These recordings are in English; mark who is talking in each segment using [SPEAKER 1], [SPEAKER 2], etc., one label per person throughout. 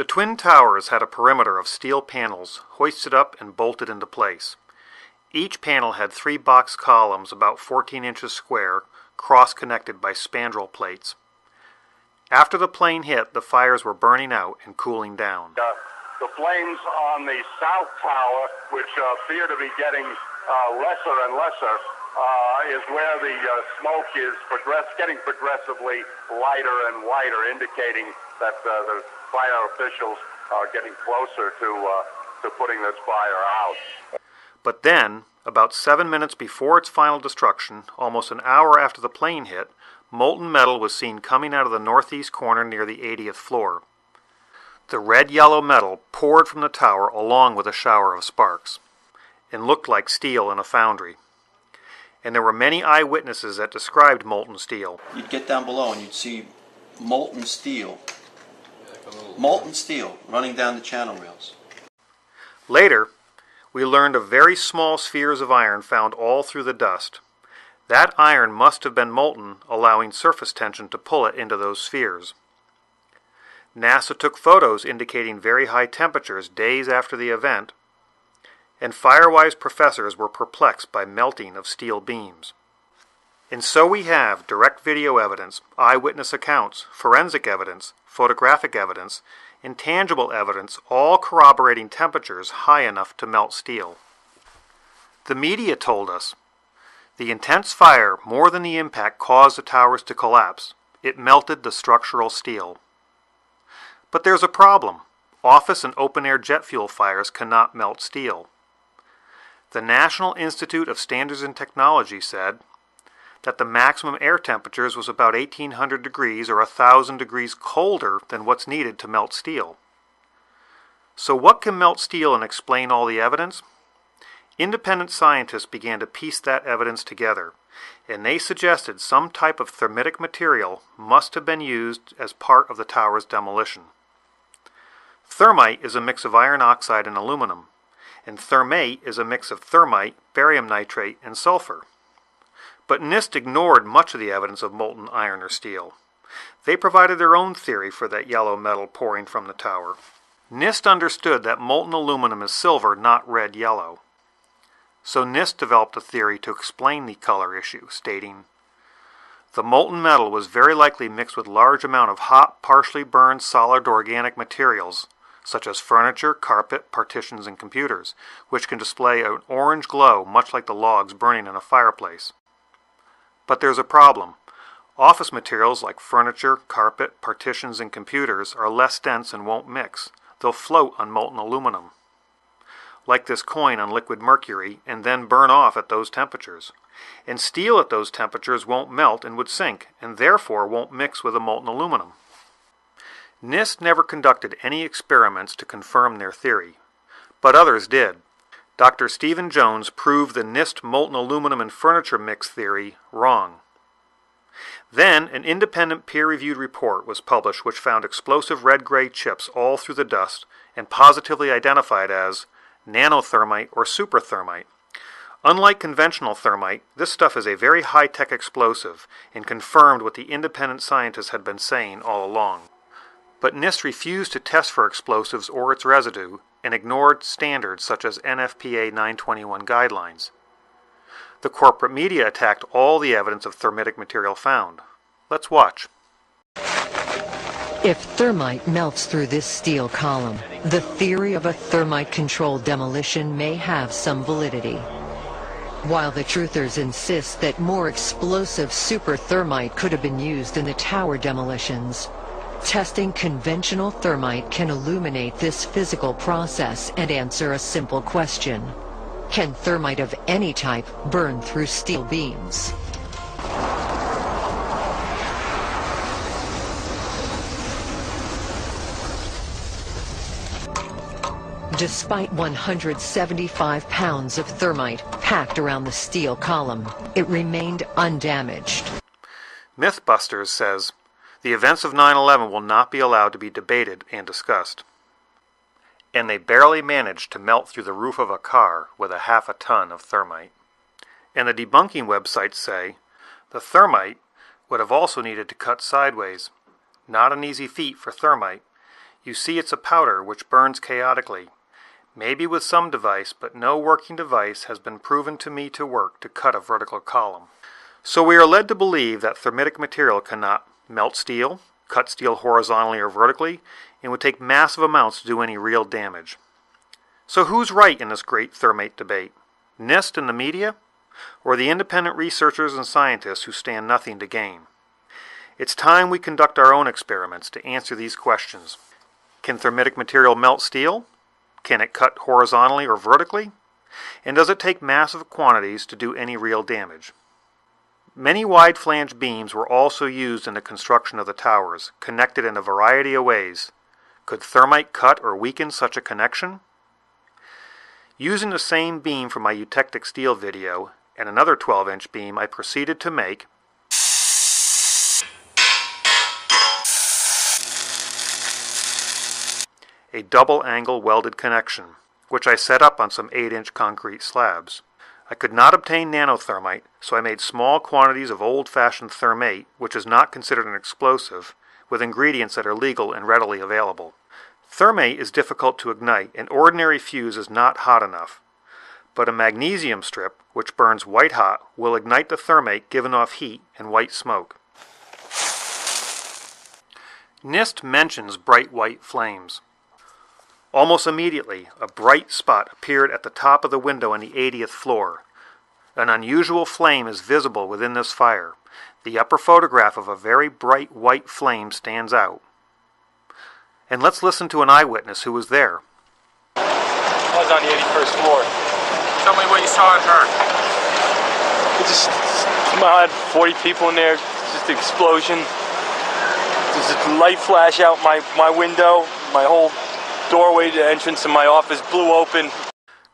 [SPEAKER 1] The twin towers had a perimeter of steel panels hoisted up and bolted into place. Each panel had 3 box columns about 14 inches square, cross-connected by spandrel plates. After the plane hit, the fires were burning out and cooling down.
[SPEAKER 2] The flames on the south tower, which appear to be getting lesser and lesser, is where the smoke is getting progressively lighter and wider, indicating that the fire officials are getting closer to putting this fire out.
[SPEAKER 1] But then, about 7 minutes before its final destruction, almost an hour after the plane hit, molten metal was seen coming out of the northeast corner near the 80th floor. The red-yellow metal poured from the tower along with a shower of sparks, and looked like steel in a foundry. And there were many eyewitnesses that described molten steel.
[SPEAKER 3] You'd get down below and you'd see molten steel running down the channel rails.
[SPEAKER 1] Later, we learned of very small spheres of iron found all through the dust. That iron must have been molten, allowing surface tension to pull it into those spheres. NASA took photos indicating very high temperatures days after the event, and Firewise professors were perplexed by melting of steel beams. And so we have direct video evidence, eyewitness accounts, forensic evidence, photographic evidence, intangible evidence, all corroborating temperatures high enough to melt steel. The media told us the intense fire, more than the impact, caused the towers to collapse. It melted the structural steel. But there's a problem. Office and open-air jet fuel fires cannot melt steel. The National Institute of Standards and Technology said that the maximum air temperatures was about 1,800 degrees or 1,000 degrees colder than what's needed to melt steel. So what can melt steel and explain all the evidence? Independent scientists began to piece that evidence together, and they suggested some type of thermitic material must have been used as part of the tower's demolition. Thermite is a mix of iron oxide and aluminum, and thermate is a mix of thermite, barium nitrate, and sulfur. But NIST ignored much of the evidence of molten iron or steel. They provided their own theory for that yellow metal pouring from the tower. NIST understood that molten aluminum is silver, not red-yellow. So NIST developed a theory to explain the color issue, stating, the molten metal was very likely mixed with large amount of hot, partially burned solid organic materials, such as furniture, carpet, partitions, and computers, which can display an orange glow much like the logs burning in a fireplace. But there's a problem. Office materials like furniture, carpet, partitions, and computers are less dense and won't mix. They'll float on molten aluminum, like this coin on liquid mercury, and then burn off at those temperatures. And steel at those temperatures won't melt and would sink, and therefore won't mix with the molten aluminum. NIST never conducted any experiments to confirm their theory, but others did. Dr. Stephen Jones proved the NIST molten aluminum and furniture mix theory wrong. Then, an independent peer-reviewed report was published which found explosive red-gray chips all through the dust and positively identified as nanothermite or superthermite. Unlike conventional thermite, this stuff is a very high-tech explosive and confirmed what the independent scientists had been saying all along. But NIST refused to test for explosives or its residue and ignored standards such as NFPA 921 guidelines. The corporate media attacked all the evidence of thermitic material found. Let's watch.
[SPEAKER 4] If thermite melts through this steel column, the theory of a thermite-controlled demolition may have some validity. While the truthers insist that more explosive super thermite could have been used in the tower demolitions, testing conventional thermite can illuminate this physical process and answer a simple question. Can thermite of any type burn through steel beams? Despite 175 pounds of thermite packed around the steel column, it remained undamaged.
[SPEAKER 1] Mythbusters says, the events of 9/11 will not be allowed to be debated and discussed. And they barely managed to melt through the roof of a car with a half a ton of thermite. And the debunking websites say, the thermite would have also needed to cut sideways. Not an easy feat for thermite. You see it's a powder which burns chaotically, maybe with some device, but no working device has been proven to me to work to cut a vertical column. So we are led to believe that thermitic material cannot melt steel, cut steel horizontally or vertically, and would take massive amounts to do any real damage. So who's right in this great thermite debate? NIST and the media? Or the independent researchers and scientists who stand nothing to gain? It's time we conduct our own experiments to answer these questions. Can thermitic material melt steel? Can it cut horizontally or vertically? And does it take massive quantities to do any real damage? Many wide-flanged beams were also used in the construction of the towers, connected in a variety of ways. Could thermite cut or weaken such a connection? Using the same beam from my eutectic steel video and another 12-inch beam, I proceeded to make a double-angle welded connection, which I set up on some 8-inch concrete slabs. I could not obtain nanothermite, so I made small quantities of old-fashioned thermate, which is not considered an explosive, with ingredients that are legal and readily available. Thermate is difficult to ignite, and ordinary fuse is not hot enough. But a magnesium strip, which burns white hot, will ignite the thermate giving off heat and white smoke. NIST mentions bright white flames. Almost immediately, a bright spot appeared at the top of the window on the 80th floor. An unusual flame is visible within this fire. The upper photograph of a very bright white flame stands out. And let's listen to an eyewitness who was there.
[SPEAKER 5] I was on the 81st floor. Tell me what you saw and heard. It just had 40 people in there, just an explosion. There's a light flash out my window, my whole doorway to entrance to my office blew open.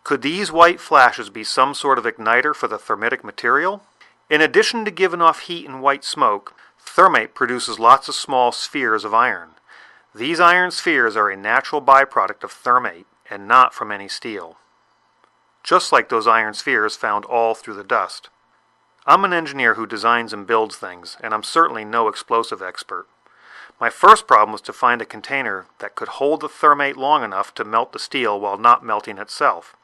[SPEAKER 1] Could these white flashes be some sort of igniter for the thermitic material? In addition to giving off heat and white smoke, thermite produces lots of small spheres of iron. These iron spheres are a natural byproduct of thermate and not from any steel. Just like those iron spheres found all through the dust. I'm an engineer who designs and builds things, and I'm certainly no explosive expert. My first problem was to find a container that could hold the thermate long enough to melt the steel while not melting itself.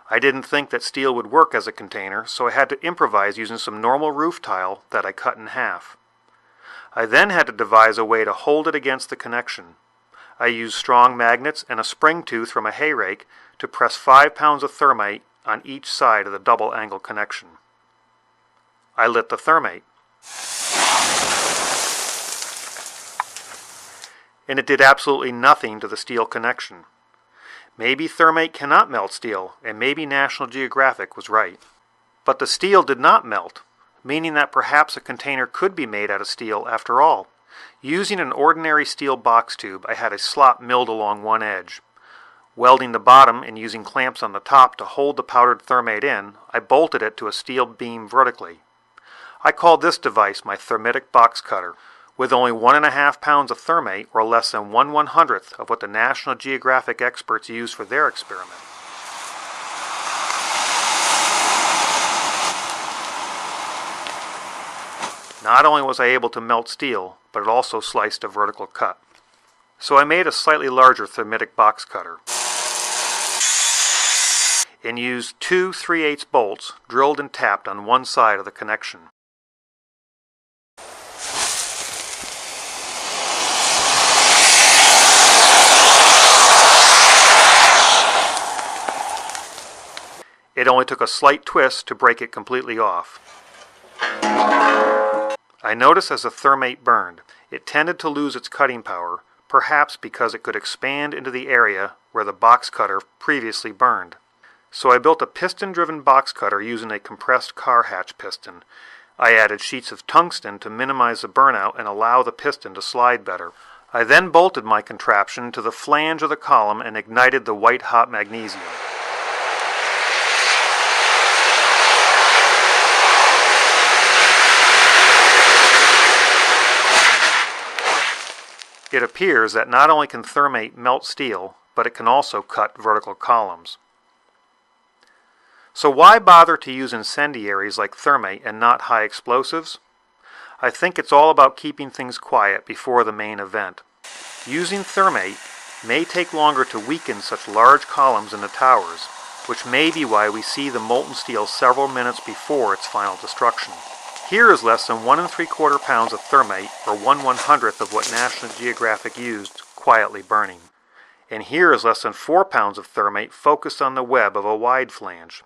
[SPEAKER 1] I didn't think that steel would work as a container, so I had to improvise using some normal roof tile that I cut in half. I then had to devise a way to hold it against the connection. I used strong magnets and a spring tooth from a hay rake to press 5 pounds of thermite on each side of the double angle connection. I lit the thermate. And it did absolutely nothing to the steel connection. Maybe thermate cannot melt steel, and maybe National Geographic was right. But the steel did not melt, meaning that perhaps a container could be made out of steel after all. Using an ordinary steel box tube, I had a slot milled along one edge. Welding the bottom and using clamps on the top to hold the powdered thermate in, I bolted it to a steel beam vertically. I called this device my thermitic box cutter. With only 1.5 pounds of thermate, or less than 1/100th of what the National Geographic experts used for their experiment. Not only was I able to melt steel, but it also sliced a vertical cut. So I made a slightly larger thermitic box cutter and used 2 3/8 bolts drilled and tapped on one side of the connection. It only took a slight twist to break it completely off. I noticed as the thermate burned, it tended to lose its cutting power, perhaps because it could expand into the area where the box cutter previously burned. So I built a piston-driven box cutter using a compressed car hatch piston. I added sheets of tungsten to minimize the burnout and allow the piston to slide better. I then bolted my contraption to the flange of the column and ignited the white-hot magnesium. It appears that not only can thermate melt steel, but it can also cut vertical columns. So why bother to use incendiaries like thermite and not high explosives? I think it's all about keeping things quiet before the main event. Using thermate may take longer to weaken such large columns in the towers, which may be why we see the molten steel several minutes before its final destruction. Here is less than 1 3/4 pounds of thermite, or 1/100th of what National Geographic used, quietly burning. And here is less than 4 pounds of thermite focused on the web of a wide flange.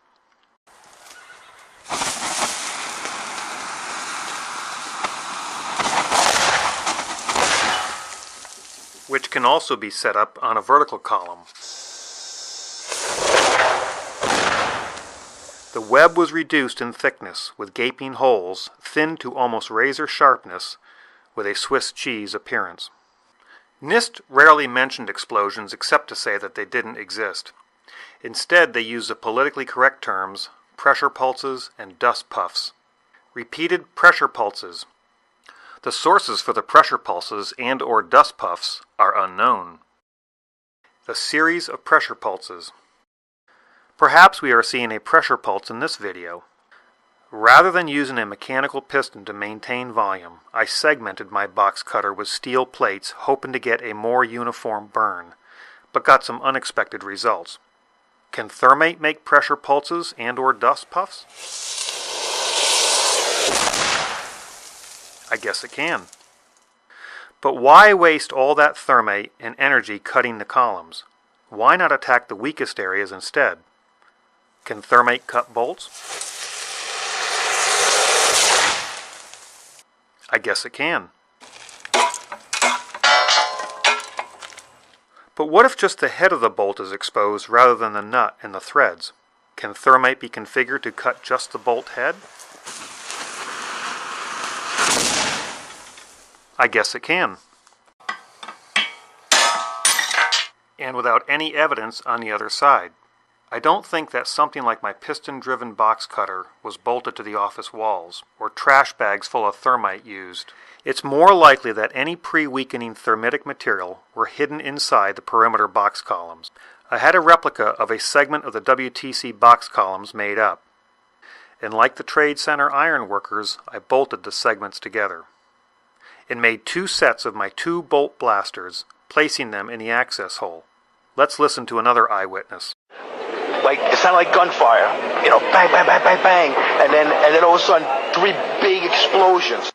[SPEAKER 1] Which can also be set up on a vertical column. The web was reduced in thickness with gaping holes, thinned to almost razor sharpness, with a Swiss cheese appearance. NIST rarely mentioned explosions except to say that they didn't exist. Instead, they used the politically correct terms pressure pulses and dust puffs. Repeated pressure pulses. The sources for the pressure pulses and or dust puffs are unknown. The series of pressure pulses. Perhaps we are seeing a pressure pulse in this video. Rather than using a mechanical piston to maintain volume, I segmented my box cutter with steel plates hoping to get a more uniform burn, but got some unexpected results. Can thermite make pressure pulses and or dust puffs? I guess it can. But why waste all that thermite and energy cutting the columns? Why not attack the weakest areas instead? Can thermite cut bolts? I guess it can. But what if just the head of the bolt is exposed rather than the nut and the threads? Can thermite be configured to cut just the bolt head? I guess it can. And without any evidence on the other side. I don't think that something like my piston-driven box cutter was bolted to the office walls, or trash bags full of thermite used. It's more likely that any pre-weakening thermitic material were hidden inside the perimeter box columns. I had a replica of a segment of the WTC box columns made up, and like the Trade Center iron workers, I bolted the segments together. And made 2 sets of my 2 bolt blasters, placing them in the access hole. Let's listen to another eyewitness.
[SPEAKER 6] Like, it sounded like gunfire, bang, bang, bang, bang, bang, and then all of a sudden, 3 big explosions.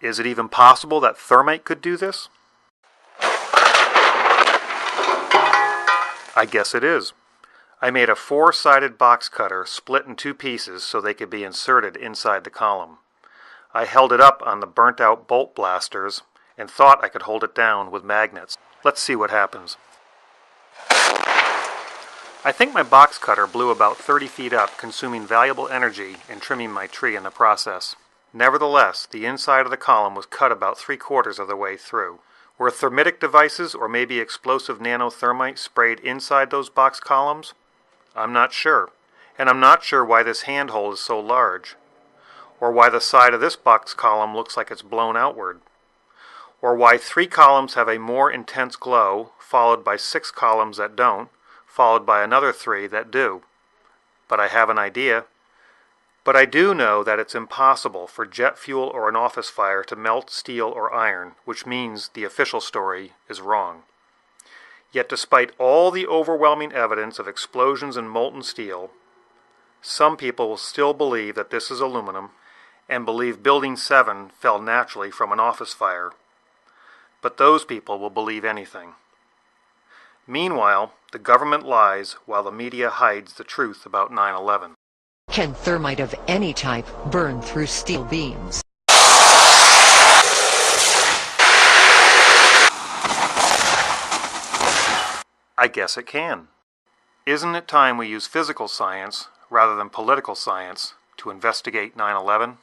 [SPEAKER 1] Is it even possible that thermite could do this? I guess it is. I made a 4-sided box cutter split in 2 pieces so they could be inserted inside the column. I held it up on the burnt-out bolt blasters and thought I could hold it down with magnets. Let's see what happens. I think my box cutter blew about 30 feet up, consuming valuable energy and trimming my tree in the process. Nevertheless, the inside of the column was cut about 3/4 of the way through. Were thermitic devices or maybe explosive nanothermite sprayed inside those box columns? I'm not sure, and I'm not sure why this handhold is so large, or why the side of this box column looks like it's blown outward, or why 3 columns have a more intense glow, followed by 6 columns that don't, followed by another 3 that do. But I have an idea. But I do know that it's impossible for jet fuel or an office fire to melt steel or iron, which means the official story is wrong. Yet despite all the overwhelming evidence of explosions in molten steel, some people will still believe that this is aluminum and believe Building 7 fell naturally from an office fire. But those people will believe anything. Meanwhile, the government lies while the media hides the truth about 9/11.
[SPEAKER 4] Can thermite of any type burn through steel beams?
[SPEAKER 1] I guess it can. Isn't it time we use physical science rather than political science to investigate 9/11?